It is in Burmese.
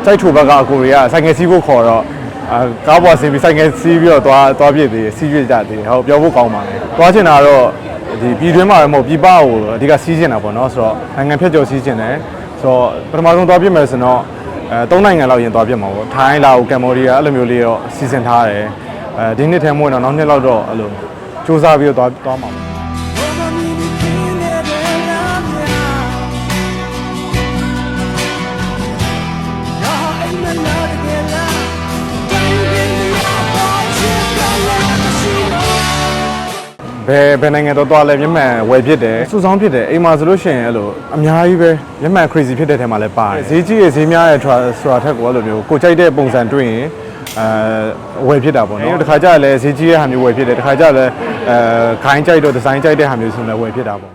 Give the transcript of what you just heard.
စိုက်ထူဘက်ကအကိုတွေကဆိုင်ငယ်စီးဖို့ခေါ်တော့ကားပေါ်ဆင်းပြီးဆိုင်ငယ်စီးပြီးတော့သွားပြည့်သေးတယ်စီးပြည့်ကြသေးတယ်ဟုတ်ပြောဖို့ကောင်းပါတယ်သွားချင်တာတော့ဒီပြည်တွင်းမှာပဲမဟုတ်ပြည်ပကိုအဓိကစီးချင်တာပေါ့နော်ဆိုတော့နိုင်ငံဖြတ်ကျော်စီးချင်တယ်ဆိုတော့ပထမဆုံးသွားပြည့်မယ်ဆိုတော့3နိုင်ငံလောက်ရင်သွားပြည့်မှာပေါ့ထိုင်းလာအိုကမ်ဘောဒီးယားအဲ့လိုမျိုးလေးတော့စီစဉ်ထားတယ်ဒီနှစ်ထဲမှာတော့နောက်နှစ်လောက်တော့အဲ့လိုစူးစမ်းပြီးတော့သွားမှာဘယ်နိုင်ငံတော့လဲမျက်မှန်ဝယ်ဖြစ်တယ်စုဆောင်းဖြစ်တယ်အိမ်မှာဆိုလို့ရှိရင်အဲ့လိုအများကြီးပဲမျက်မှန် crazy ဖြစ်တဲ့ထဲမှာလည်းပါတယ်ဈေးကြီးရဲ့ဈေးများရဲ့ဆိုတာထက်ကိုအဲ့လိုမျိုးကိုကြိုက်တဲ့ပုံစံတွေ့ရင်ဝယ်ဖြစ်တာပေါ့နော်တခါကျလည်းဈေးကြီးရဲ့ဟာမျိုးဝယ်ဖြစ်တယ်တခါကျလည်းခိုင်းကြိုက်တော့ဒီဇိုင်းကြိုက်တဲ့ဟာမျိုးဆိုလည်းဝယ်ဖြစ်တာပေါ့